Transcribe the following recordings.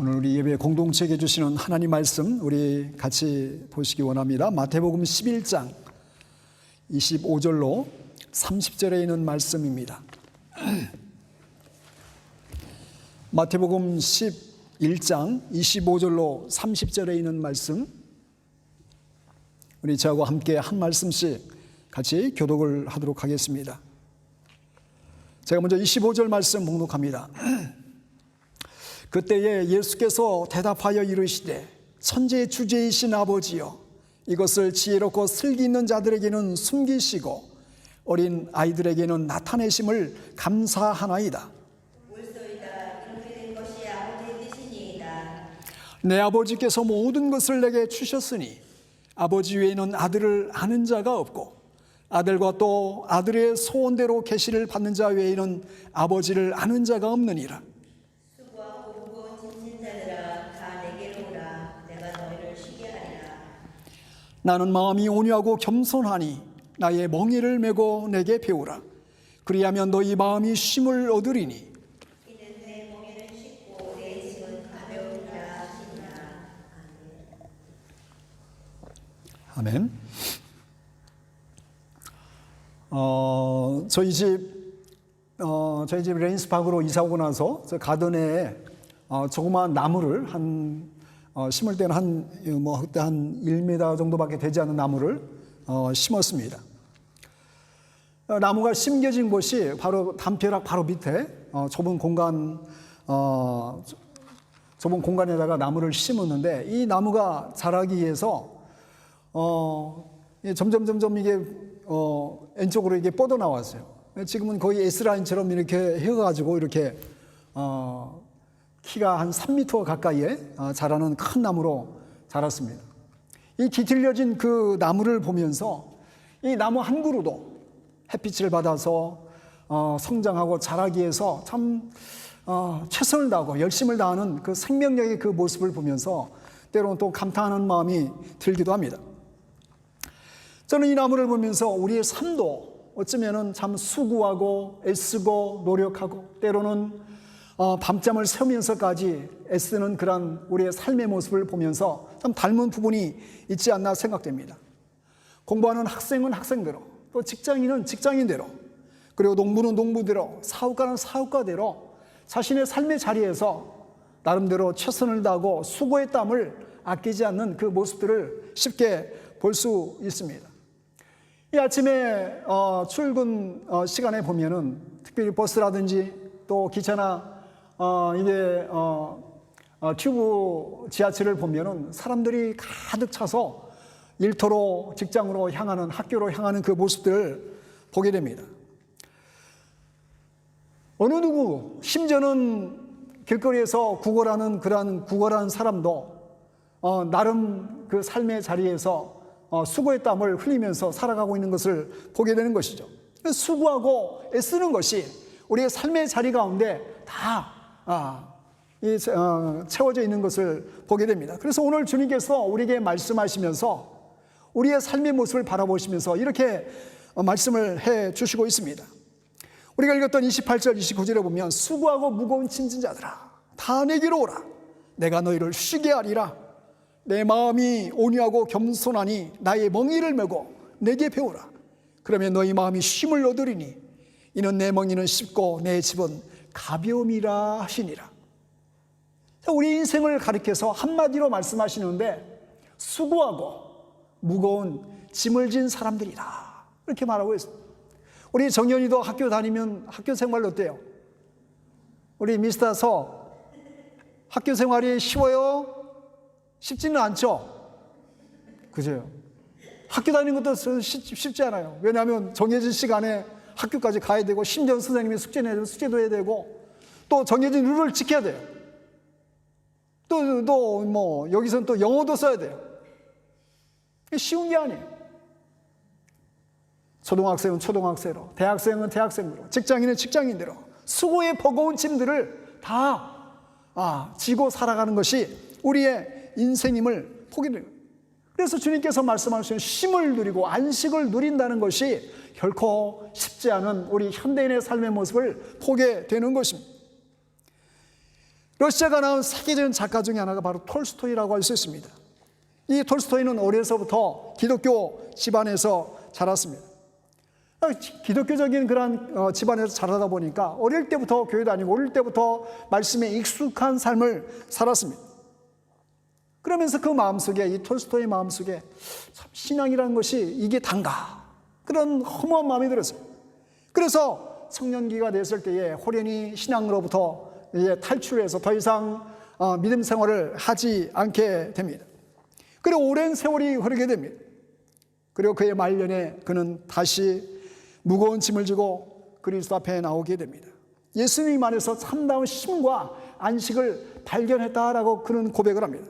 오늘 우리 예배 공동체에게 주시는 하나님 말씀 우리 같이 보시기 원합니다. 마태복음 11장 25절로 30절에 있는 말씀입니다. 마태복음 11장 25절로 30절에 있는 말씀, 우리 저하고 함께 한 말씀씩 같이 교독을 하도록 하겠습니다. 제가 먼저 25절 말씀 봉독합니다. 그때에 예수께서 대답하여 이르시되 천지의 주제이신 아버지여, 이것을 지혜롭고 슬기 있는 자들에게는 숨기시고 어린 아이들에게는 나타내심을 감사하나이다. 옳소이다. 이렇게 된 것이 아버지의 뜻이니이다. 내 아버지께서 모든 것을 내게 주셨으니 아버지 외에는 아들을 아는 자가 없고 아들과 또 아들의 소원대로 계시를 받는 자 외에는 아버지를 아는 자가 없느니라. 수고하고 무거운 짐진 자들아, 다 내게로 오라. 내가 너희를 쉬게 하리라. 나는 마음이 온유하고 겸손하니 나의 멍에를 메고 내게 배우라. 그리하면 너희 마음이 쉼을 얻으리니 이는 내 멍에는 쉽고 내 짐은 가벼우리라 하시니라. 아멘. 저희 집 레인스팍으로 이사 오고 나서 저 가든에 조그마한 나무를 심을 때는 그때 한 1m 정도밖에 되지 않는 나무를 심었습니다. 나무가 심겨진 곳이 바로 담벼락 바로 밑에 좁은 공간에다가 나무를 심었는데, 이 나무가 자라기 위해서 점점 이게 왼쪽으로 이게 뻗어 나왔어요. 지금은 거의 S라인처럼 이렇게 해가지고 이렇게 키가 한 3m 가까이에 자라는 큰 나무로 자랐습니다. 이 뒤틀려진 그 나무를 보면서 이 나무 한 그루도 햇빛을 받아서 성장하고 자라기 위해서 참 최선을 다하고 열심을 다하는 그 생명력의 그 모습을 보면서 때로는 또 감탄하는 마음이 들기도 합니다. 저는 이 나무를 보면서 우리의 삶도 어쩌면은 참 수고하고 애쓰고 노력하고 때로는 밤잠을 새우면서까지 애쓰는 그런 우리의 삶의 모습을 보면서 참 닮은 부분이 있지 않나 생각됩니다. 공부하는 학생은 학생대로, 또 직장인은 직장인대로, 그리고 농부는 농부대로, 사업가는 사업가대로 자신의 삶의 자리에서 나름대로 최선을 다하고 수고의 땀을 아끼지 않는 그 모습들을 쉽게 볼 수 있습니다. 이 아침에 출근 시간에 보면은 특별히 버스라든지 또 기차나 튜브 지하철을 보면은 사람들이 가득 차서 일터로, 직장으로 향하는, 학교로 향하는 그 모습들을 보게 됩니다. 어느 누구, 심지어는 길거리에서 구걸하는 사람도 나름 그 삶의 자리에서 수고의 땀을 흘리면서 살아가고 있는 것을 보게 되는 것이죠. 수고하고 애쓰는 것이 우리의 삶의 자리 가운데 다 채워져 있는 것을 보게 됩니다. 그래서 오늘 주님께서 우리에게 말씀하시면서 우리의 삶의 모습을 바라보시면서 이렇게 말씀을 해 주시고 있습니다. 우리가 읽었던 28절, 29절에 보면 수고하고 무거운 짐진 자들아, 다 내게로 오라. 내가 너희를 쉬게 하리라. 내 마음이 온유하고 겸손하니 나의 멍에를 메고 내게 배우라. 그러면 너희 마음이 쉼을 얻으리니 이는 내 멍에는 쉽고 내 짐은 가벼움이라 하시니라. 우리 인생을 가리켜서 한마디로 말씀하시는데 수고하고 무거운 짐을 진 사람들이라, 이렇게 말하고 있습니다. 우리 정연이도 학교 다니면 학교 생활 어때요? 우리 미스터 서 학교 생활이 쉬워요? 쉽지는 않죠? 그죠? 학교 다니는 것도 쉽지 않아요. 왜냐하면 정해진 시간에 학교까지 가야 되고, 심지어 선생님이 숙제도 해야 되고, 또 정해진 룰을 지켜야 돼요. 또 여기서는 또 영어도 써야 돼요. 쉬운 게 아니에요. 초등학생은 초등학생으로, 대학생은 대학생으로, 직장인은 직장인대로 수고의 버거운 짐들을 다 지고 살아가는 것이 우리의 인생임을 보게 됩니다. 그래서 주님께서 말씀하시는 쉼을 누리고 안식을 누린다는 것이 결코 쉽지 않은 우리 현대인의 삶의 모습을 보게 되는 것입니다. 러시아가 낳은 세계적인 작가 중에 하나가 바로 톨스토이라고 할 수 있습니다. 이 톨스토이는 어려서부터 기독교 집안에서 자랐습니다. 기독교적인 그런 집안에서 자라다 보니까 어릴 때부터 교회 다니고 어릴 때부터 말씀에 익숙한 삶을 살았습니다. 그러면서 그 마음속에, 이 톨스토이 마음속에 참 신앙이라는 것이 이게 단가, 그런 허무한 마음이 들었어요. 그래서 청년기가 됐을 때에 호련히 신앙으로부터 탈출해서 더 이상 믿음 생활을 하지 않게 됩니다. 그리고 오랜 세월이 흐르게 됩니다. 그리고 그의 말년에 그는 다시 무거운 짐을 지고 그리스도 앞에 나오게 됩니다. 예수님 안에서 참다운 쉼과 안식을 발견했다라고 그는 고백을 합니다.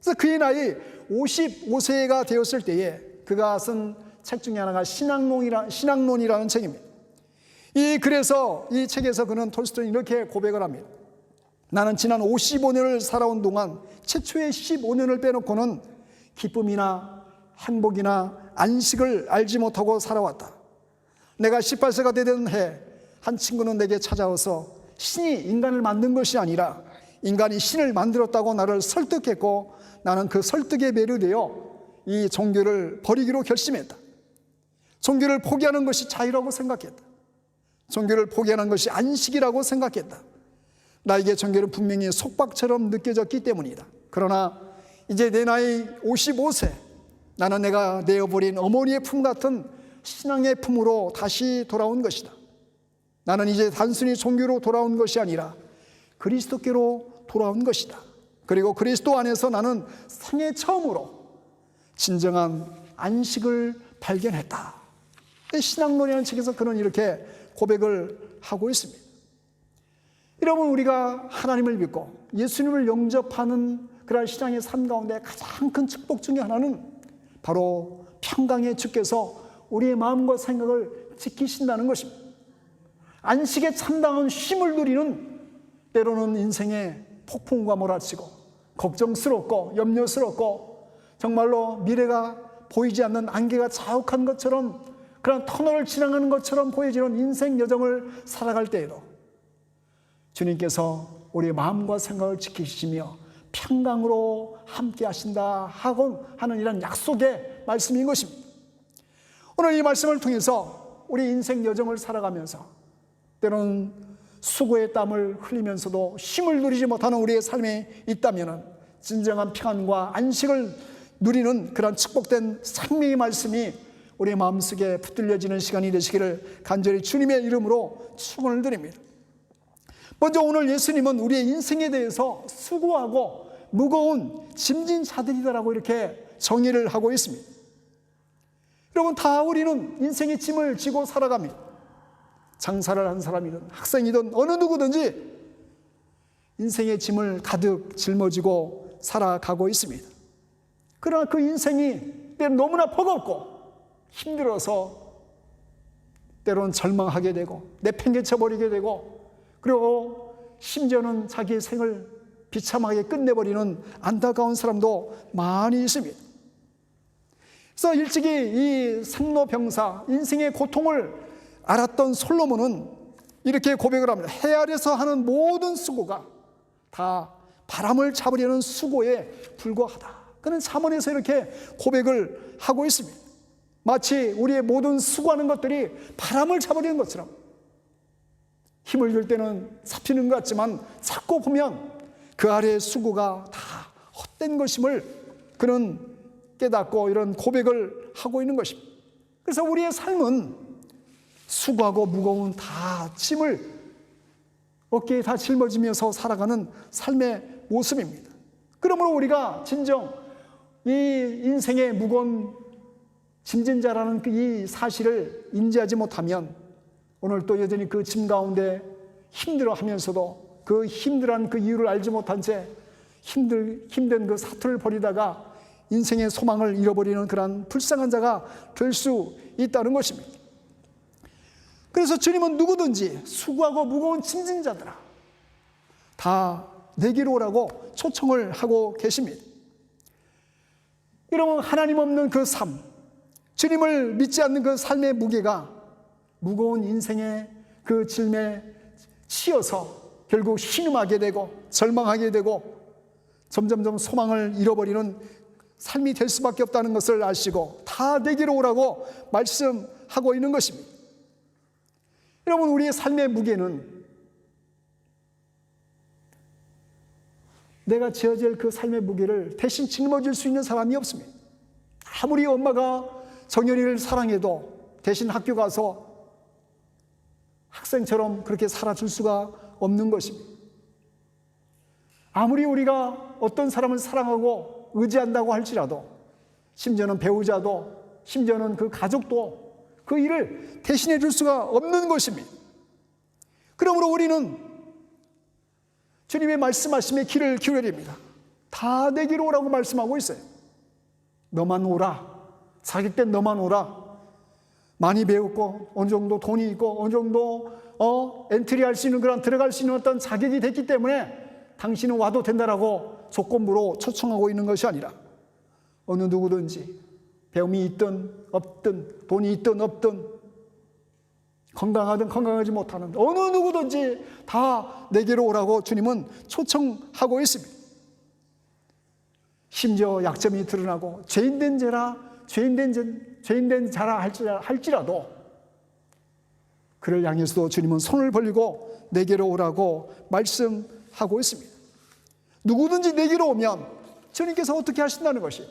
그래서 그의 나이 55세가 되었을 때에 그가 쓴 책 중에 하나가 신앙론이라는 책입니다. 그래서 이 책에서 그는 톨스토이는 이렇게 고백을 합니다. 나는 지난 55년을 살아온 동안 최초의 15년을 빼놓고는 기쁨이나 행복이나 안식을 알지 못하고 살아왔다. 내가 18세가 되던 해 한 친구는 내게 찾아와서 신이 인간을 만든 것이 아니라 인간이 신을 만들었다고 나를 설득했고, 나는 그 설득에 매료되어 이 종교를 버리기로 결심했다. 종교를 포기하는 것이 자유라고 생각했다. 종교를 포기하는 것이 안식이라고 생각했다. 나에게 종교는 분명히 속박처럼 느껴졌기 때문이다. 그러나 이제 내 나이 55세, 나는 내가 내어버린 어머니의 품 같은 신앙의 품으로 다시 돌아온 것이다. 나는 이제 단순히 종교로 돌아온 것이 아니라 그리스도께로 돌아온 것이다. 그리고 그리스도 안에서 나는 생애 처음으로 진정한 안식을 발견했다. 신앙론이라는 책에서 그는 이렇게 고백을 하고 있습니다. 여러분, 우리가 하나님을 믿고 예수님을 영접하는 그런 신앙의 삶 가운데 가장 큰 축복 중에 하나는 바로 평강의 주께서 우리의 마음과 생각을 지키신다는 것입니다. 안식에 참다운 쉼을 누리는, 때로는 인생의 폭풍과 몰아치고 걱정스럽고 염려스럽고 정말로 미래가 보이지 않는 안개가 자욱한 것처럼, 그런 터널을 지나가는 것처럼 보여지는 인생 여정을 살아갈 때에도 주님께서 우리의 마음과 생각을 지키시며 평강으로 함께 하신다 하는 이런 약속의 말씀인 것입니다. 오늘 이 말씀을 통해서 우리 인생 여정을 살아가면서 때로는 수고의 땀을 흘리면서도 쉼을 누리지 못하는 우리의 삶에 있다면 진정한 평안과 안식을 누리는 그런 축복된 생명의 말씀이 우리의 마음속에 붙들려지는 시간이 되시기를 간절히 주님의 이름으로 축원을 드립니다. 먼저 오늘 예수님은 우리의 인생에 대해서 수고하고 무거운 짐진 자들이다라고 이렇게 정의를 하고 있습니다. 여러분, 다 우리는 인생의 짐을 지고 살아갑니다. 장사를 한 사람이든 학생이든 어느 누구든지 인생의 짐을 가득 짊어지고 살아가고 있습니다. 그러나 그 인생이 때로는 너무나 버겁고 힘들어서 때로는 절망하게 되고 내팽개쳐버리게 되고, 그리고 심지어는 자기의 생을 비참하게 끝내버리는 안타까운 사람도 많이 있습니다. 그래서 일찍이 이 생로병사, 인생의 고통을 알았던 솔로몬은 이렇게 고백을 합니다. 해 아래서 하는 모든 수고가 다 바람을 잡으려는 수고에 불과하다. 그는 잠언에서 이렇게 고백을 하고 있습니다. 마치 우리의 모든 수고하는 것들이 바람을 잡으려는 것처럼, 힘을 줄 때는 잡히는 것 같지만 찾고 보면 그 아래의 수고가 다 헛된 것임을 그는 깨닫고 이런 고백을 하고 있는 것입니다. 그래서 우리의 삶은 수고하고 무거운 다 짐을 어깨에 다 짊어지면서 살아가는 삶의 모습입니다. 그러므로 우리가 진정 이 인생의 무거운 짐진 자라는 이 사실을 인지하지 못하면 오늘 또 여전히 그 짐 가운데 힘들어하면서도 그 힘들어한 그 이유를 알지 못한 채 힘든 그 사투를 벌이다가 인생의 소망을 잃어버리는 그런 불쌍한 자가 될 수 있다는 것입니다. 그래서 주님은 누구든지 수고하고 무거운 짐진 자들아 다 내게로 오라고 초청을 하고 계십니다. 여러분, 하나님 없는 그 삶, 주님을 믿지 않는 그 삶의 무게가 무거운 인생의 그 짐에 치여서 결국 신음하게 되고 절망하게 되고 점점점 소망을 잃어버리는 삶이 될 수밖에 없다는 것을 아시고 다 내게로 오라고 말씀하고 있는 것입니다. 여러분, 우리의 삶의 무게는 내가 지어질 그 삶의 무게를 대신 짊어질 수 있는 사람이 없습니다. 아무리 엄마가 정연이를 사랑해도 대신 학교 가서 학생처럼 그렇게 살아줄 수가 없는 것입니다. 아무리 우리가 어떤 사람을 사랑하고 의지한다고 할지라도, 심지어는 배우자도, 심지어는 그 가족도 그 일을 대신해 줄 수가 없는 것입니다. 그러므로 우리는 주님의 말씀하심에 귀를 기울여야 됩니다. 다 내게로 오라고 말씀하고 있어요. 너만 오라. 자격된 너만 오라. 많이 배웠고 어느 정도 돈이 있고 어느 정도 엔트리할 수 있는 그런 들어갈 수 있는 어떤 자격이 됐기 때문에 당신은 와도 된다라고 조건부로 초청하고 있는 것이 아니라 어느 누구든지 배움이 있든 없든 돈이 있든 없든 건강하든 건강하지 못하는 어느 누구든지 다 내게로 오라고 주님은 초청하고 있습니다. 심지어 약점이 드러나고 죄인된 자라 할지라도 그를 향해서도 주님은 손을 벌리고 내게로 오라고 말씀하고 있습니다. 누구든지 내게로 오면 주님께서 어떻게 하신다는 것이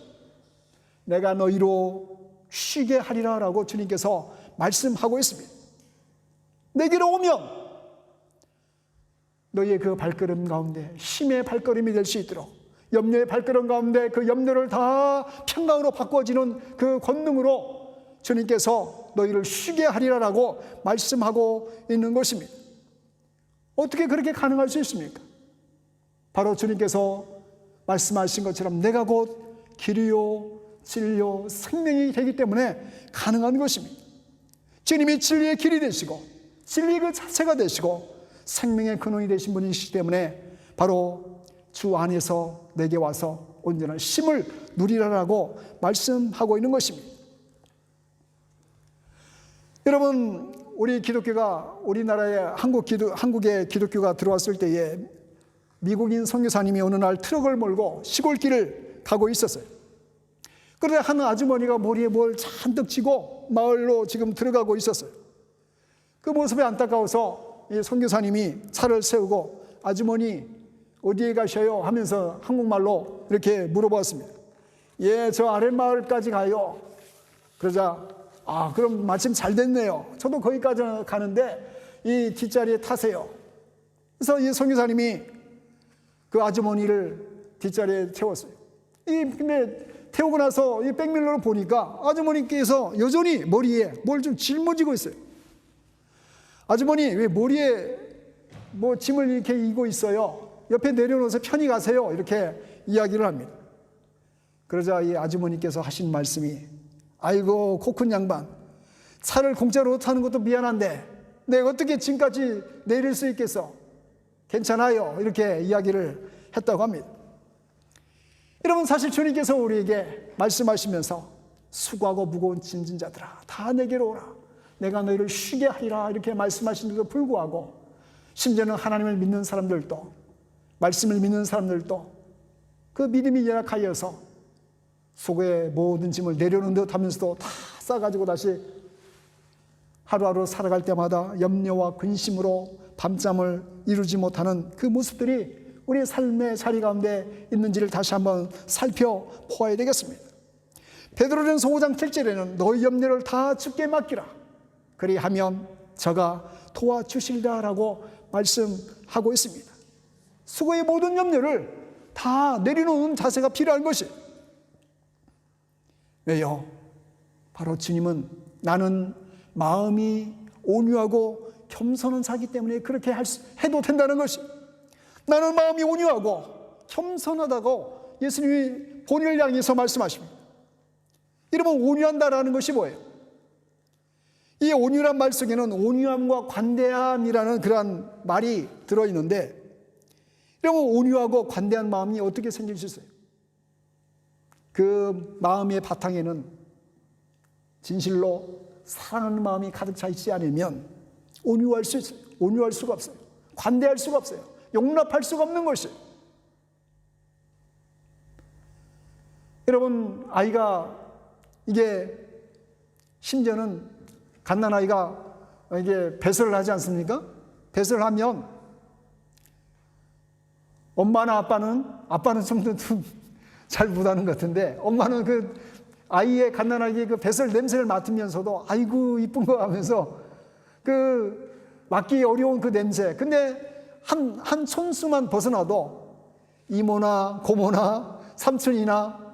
내가 너희로 쉬게 하리라 라고 주님께서 말씀하고 있습니다. 내게로 오면 너희의 그 발걸음 가운데 힘의 발걸음이 될 수 있도록 염려의 발걸음 가운데 그 염려를 다 평강으로 바꿔지는 그 권능으로 주님께서 너희를 쉬게 하리라라고 말씀하고 있는 것입니다. 어떻게 그렇게 가능할 수 있습니까? 바로 주님께서 말씀하신 것처럼 내가 곧 길이요 진리요 생명이 되기 때문에 가능한 것입니다. 주님이 진리의 길이 되시고 진리의 그 자체가 되시고 생명의 근원이 되신 분이시기 때문에 바로 주 안에서 내게 와서 온전한 쉼을 누리라라고 말씀하고 있는 것입니다. 여러분, 우리 기독교가 우리나라에 한국에 기독교가 들어왔을 때에 미국인 선교사님이 어느 날 트럭을 몰고 시골길을 가고 있었어요. 그런데 한 아주머니가 머리에 뭘 잔뜩 쥐고 마을로 지금 들어가고 있었어요. 그 모습이 안타까워서 이 선교사님이 차를 세우고 아주머니 어디에 가셔요? 하면서 한국말로 이렇게 물어봤습니다. 예, 저 아랫마을까지 가요. 그러자 그럼 마침 잘 됐네요. 저도 거기까지 가는데 이 뒷자리에 타세요. 그래서 이 선교사님이 그 아주머니를 뒷자리에 태웠어요. 근데 태우고 나서 이 백밀러로 보니까 아주머니께서 여전히 머리에 뭘 좀 짊어지고 있어요. 아주머니 왜 머리에 뭐 짐을 이렇게 이고 있어요? 옆에 내려놓아서 편히 가세요. 이렇게 이야기를 합니다. 그러자 이 아주머니께서 하신 말씀이 아이고 코큰 양반, 차를 공짜로 타는 것도 미안한데 내가 어떻게 짐까지 내릴 수 있겠어? 괜찮아요. 이렇게 이야기를 했다고 합니다. 여러분, 사실 주님께서 우리에게 말씀하시면서 수고하고 무거운 짐진 자들아 다 내게로 오라. 내가 너희를 쉬게 하리라 이렇게 말씀하신데도 불구하고 심지어는 하나님을 믿는 사람들도 말씀을 믿는 사람들도 그 믿음이 연약하여서 속에 모든 짐을 내려놓은 듯 하면서도 다 싸가지고 다시 하루하루 살아갈 때마다 염려와 근심으로 밤잠을 이루지 못하는 그 모습들이 우리의 삶의 자리 가운데 있는지를 다시 한번 살펴보아야 되겠습니다. 베드로전서 5장 7절에는 너희 염려를 다 주께 맡기라. 그리하면 저가 도와주시리라 라고 말씀하고 있습니다. 수고의 모든 염려를 다 내려놓는 자세가 필요한 것이 왜요? 바로 주님은 나는 마음이 온유하고 겸손한 자기 때문에 그렇게 해도 된다는 것이 나는 마음이 온유하고 겸손하다고 예수님이 본인을 향해서 말씀하십니다. 여러분, 온유한다라는 것이 뭐예요? 이 온유란 말 속에는 온유함과 관대함이라는 그러한 말이 들어있는데 여러분, 온유하고 관대한 마음이 어떻게 생길 수 있어요? 그 마음의 바탕에는 진실로 사랑하는 마음이 가득 차 있지 않으면 온유할 수 있어요. 온유할 수가 없어요. 관대할 수가 없어요. 용납할 수가 없는 것이에요. 여러분, 아이가 이게 심지어는 갓난아이가 이게 배설을 하지 않습니까? 배설을 하면 엄마나 아빠는 좀 잘 못하는 것 같은데, 엄마는 그 아이의 갓난아이의 그 배설 냄새를 맡으면서도 아이고 이쁜 거 하면서 그 맡기 어려운 그 냄새. 근데 한 촌수만 벗어나도 이모나 고모나 삼촌이나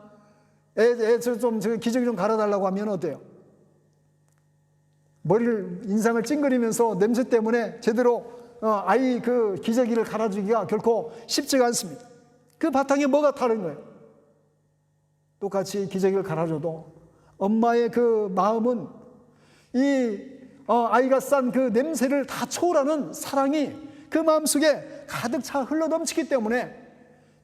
애 좀 기저귀 좀 갈아달라고 하면 어때요? 머리를 인상을 찡그리면서 냄새 때문에 제대로 아이 그 기저귀를 갈아주기가 결코 쉽지가 않습니다. 그 바탕에 뭐가 다른 거예요? 똑같이 기저귀를 갈아줘도 엄마의 그 마음은 이 아이가 싼 그 냄새를 다 초월하는 사랑이 그 마음속에 가득 차 흘러넘치기 때문에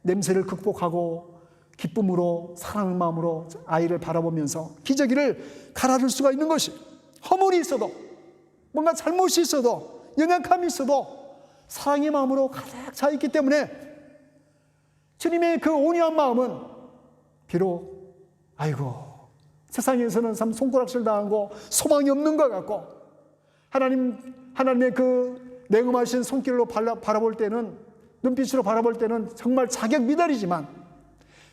냄새를 극복하고 기쁨으로 사랑의 마음으로 아이를 바라보면서 기저귀를 갈아줄 수가 있는 것이, 허물이 있어도 뭔가 잘못이 있어도 연약함이 있어도 사랑의 마음으로 가득 차 있기 때문에 주님의 그 온유한 마음은 비록 아이고 세상에서는 참 손가락질 당하고 소망이 없는 것 같고 하나님의 그 냉엄하신 손길로 바라볼 때는, 눈빛으로 바라볼 때는 정말 자격 미달이지만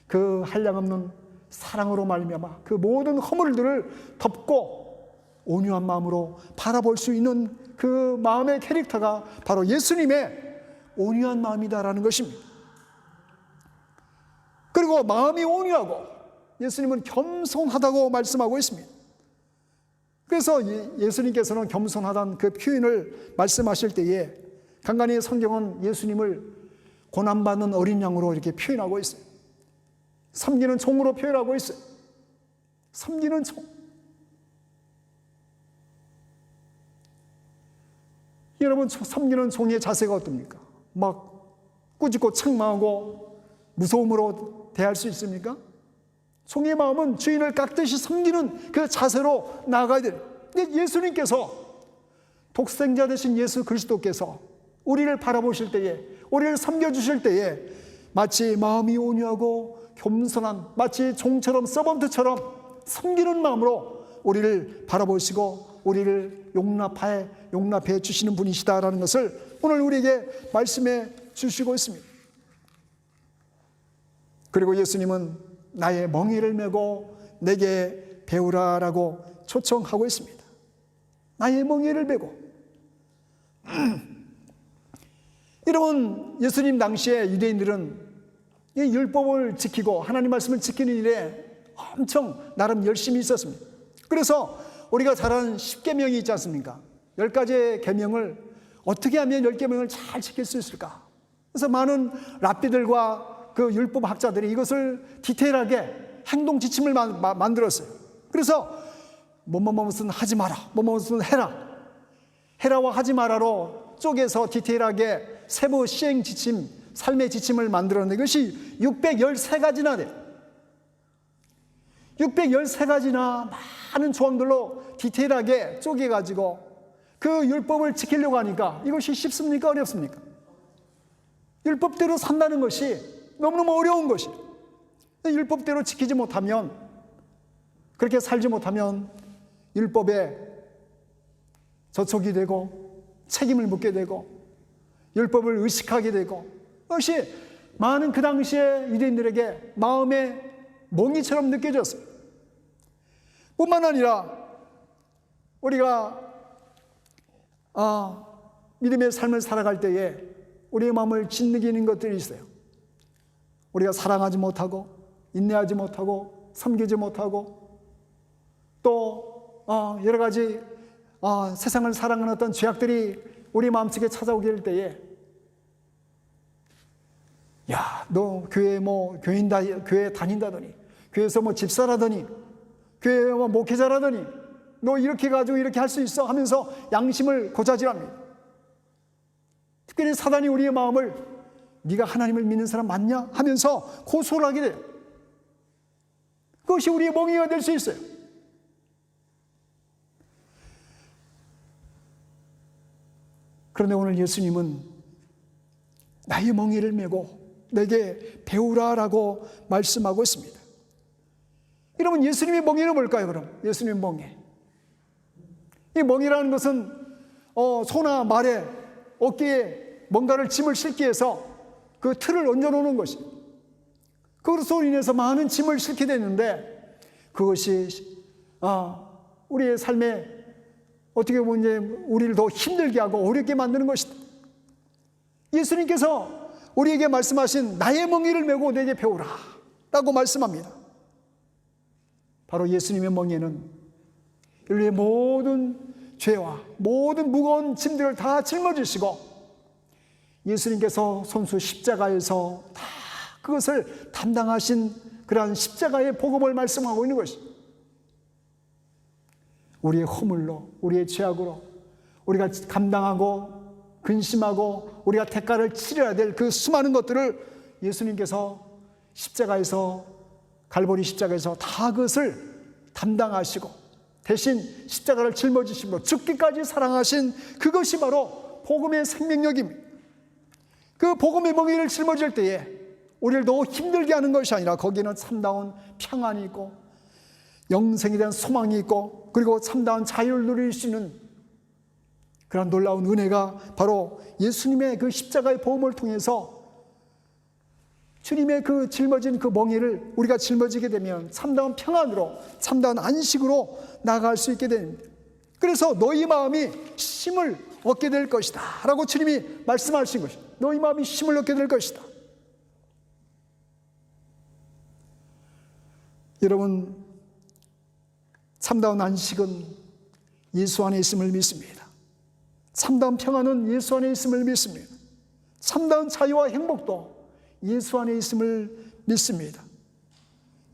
그 한량없는 사랑으로 말미암아 그 모든 허물들을 덮고 온유한 마음으로 바라볼 수 있는 그 마음의 캐릭터가 바로 예수님의 온유한 마음이다라는 것입니다. 그리고 마음이 온유하고 예수님은 겸손하다고 말씀하고 있습니다. 그래서 예수님께서는 겸손하다는 그 표현을 말씀하실 때에 간간히 성경은 예수님을 고난받는 어린 양으로 이렇게 표현하고 있어요. 섬기는 종으로 표현하고 있어요. 섬기는 종. 여러분, 섬기는 종의 자세가 어떻습니까? 막 꾸짖고 책망하고 무서움으로 대할 수 있습니까? 종의 마음은 주인을 깍듯이 섬기는 그 자세로 나아가야 돼요. 근데 예수님께서, 독생자 되신 예수 그리스도께서 우리를 바라보실 때에, 우리를 섬겨주실 때에 마치 마음이 온유하고 겸손한, 마치 종처럼 서번트처럼 섬기는 마음으로 우리를 바라보시고 우리를 용납해 주시는 분이시다라는 것을 오늘 우리에게 말씀해 주시고 있습니다. 그리고 예수님은 나의 멍에를 메고 내게 배우라라고 초청하고 있습니다. 나의 멍에를 메고. 여러분, 예수님 당시에 유대인들은 이 율법을 지키고 하나님 말씀을 지키는 일에 엄청 나름 열심히 있었습니다. 그래서 우리가 잘 아는 10계명이 있지 않습니까? 10가지의 계명을 어떻게 하면 10계명을 잘 지킬 수 있을까? 그래서 많은 랍비들과 그 율법 학자들이 이것을 디테일하게 행동 지침을 만들었어요. 그래서 뭐뭐뭐것은 하지 마라, 뭐뭐것은 해라, 해라와 하지 마라로 쪼개서 디테일하게 세부 시행 지침, 삶의 지침을 만들었는데 이것이 613가지나 돼요. 613가지나 많은 조항들로 디테일하게 쪼개가지고 그 율법을 지키려고 하니까 이것이 쉽습니까? 어렵습니까? 율법대로 산다는 것이 너무너무 어려운 것이. 율법대로 지키지 못하면, 그렇게 살지 못하면 율법에 저촉이 되고 책임을 묻게 되고 율법을 의식하게 되고, 그것이 많은 그 당시에 유대인들에게 마음의 몽이처럼 느껴졌어요. 뿐만 아니라 우리가 믿음의 삶을 살아갈 때에 우리의 마음을 짓누기는 것들이 있어요. 우리가 사랑하지 못하고 인내하지 못하고 섬기지 못하고 또 여러 가지 세상을 사랑하는 어떤 죄악들이 우리 마음속에 찾아오게 될 때에, 야, 너 교회 교회 다닌다더니, 교회에서 집사라더니, 교회 목회자라더니, 너 이렇게 가지고 이렇게 할 수 있어 하면서 양심을 고자질합니다. 특별히 사단이 우리의 마음을 네가 하나님을 믿는 사람 맞냐 하면서 고소를 하게 돼요. 그것이 우리의 멍에가 될 수 있어요. 그런데 오늘 예수님은 나의 멍에를 메고 내게 배우라라고 말씀하고 있습니다. 여러분, 예수님의 멍에는 뭘까요? 그럼 예수님의 멍에, 이 멍이라는 것은 소나 말에 어깨에 뭔가를 짐을 싣기 위해서 그 틀을 얹어놓는 것이, 그것으로 인해서 많은 짐을 싣게 되는데, 그것이 우리의 삶에 어떻게 보면 이제 우리를 더 힘들게 하고 어렵게 만드는 것이다. 예수님께서 우리에게 말씀하신 나의 멍에를 메고 내게 배우라 라고 말씀합니다. 바로 예수님의 멍에는 인류의 모든 죄와 모든 무거운 짐들을 다 짊어지시고, 예수님께서 손수 십자가에서 다 그것을 담당하신 그러한 십자가의 복음을 말씀하고 있는 것이, 우리의 허물로, 우리의 죄악으로 우리가 감당하고 근심하고 우리가 대가를 치러야 될 그 수많은 것들을 예수님께서 십자가에서, 갈보리 십자가에서 다 그것을 담당하시고 대신 십자가를 짊어지심으로 죽기까지 사랑하신 그것이 바로 복음의 생명력입니다. 그 복음의 멍에를 짊어질 때에 우리를 더 힘들게 하는 것이 아니라 거기에는 참다운 평안이 있고 영생에 대한 소망이 있고, 그리고 참다운 자유를 누릴 수 있는 그런 놀라운 은혜가 바로 예수님의 그 십자가의 보험을 통해서, 주님의 그 짊어진 그 멍에를 우리가 짊어지게 되면 참다운 평안으로, 참다운 안식으로 나아갈 수 있게 됩니다. 그래서 너희 마음이 힘을 얻게 될 것이다 라고 주님이 말씀하신 것입니다. 너희 마음이 힘을 얻게 될 것이다. 여러분, 참다운 안식은 예수 안에 있음을 믿습니다. 참다운 평안은 예수 안에 있음을 믿습니다. 참다운 자유와 행복도 예수 안에 있음을 믿습니다.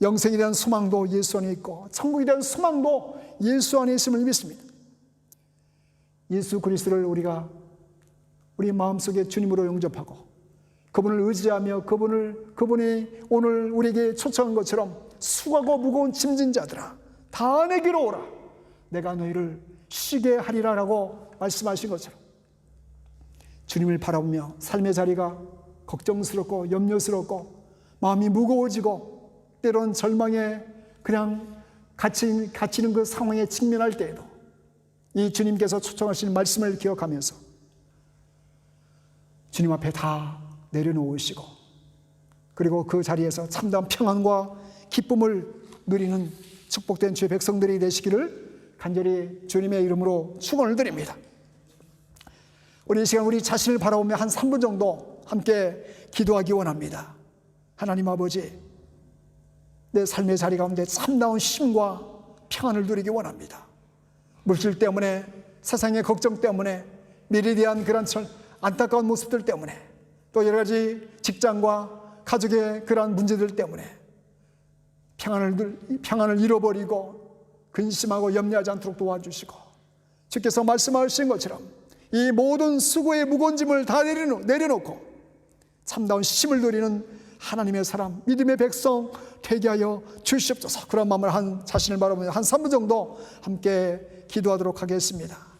영생에 대한 소망도 예수 안에 있고 천국에 대한 소망도 예수 안에 있음을 믿습니다. 예수 그리스도를 우리가 우리 마음속에 주님으로 영접하고 그분을 의지하며 그분이 오늘 우리에게 초청한 것처럼 수고하고 무거운 짐진 자들아 다 내게로 오라, 내가 너희를 쉬게 하리라 라고 말씀하신 것처럼, 주님을 바라보며 삶의 자리가 걱정스럽고 염려스럽고 마음이 무거워지고 때론 절망에 그냥 갇히는 그 상황에 직면할 때에도 이 주님께서 초청하신 말씀을 기억하면서 주님 앞에 다 내려놓으시고, 그리고 그 자리에서 참다운 평안과 기쁨을 누리는 축복된 주의 백성들이 되시기를 간절히 주님의 이름으로 축원을 드립니다. 우리 이 시간 우리 자신을 바라보며 한 3분 정도 함께 기도하기 원합니다. 하나님 아버지, 내 삶의 자리 가운데 참다운 힘과 평안을 누리기 원합니다. 물질 때문에, 세상의 걱정 때문에, 미래에 대한 그런 안타까운 모습들 때문에, 또 여러 가지 직장과 가족의 그러한 문제들 때문에 평안을 잃어버리고 근심하고 염려하지 않도록 도와주시고, 주께서 말씀하신 것처럼 이 모든 수고의 무거운 짐을 다 내려놓고 참다운 힘을 누리는 하나님의 사람, 믿음의 백성 되게 하여 주시옵소서. 그런 마음을 자신을 바라보며 한 3분 정도 함께 기도하도록 하겠습니다.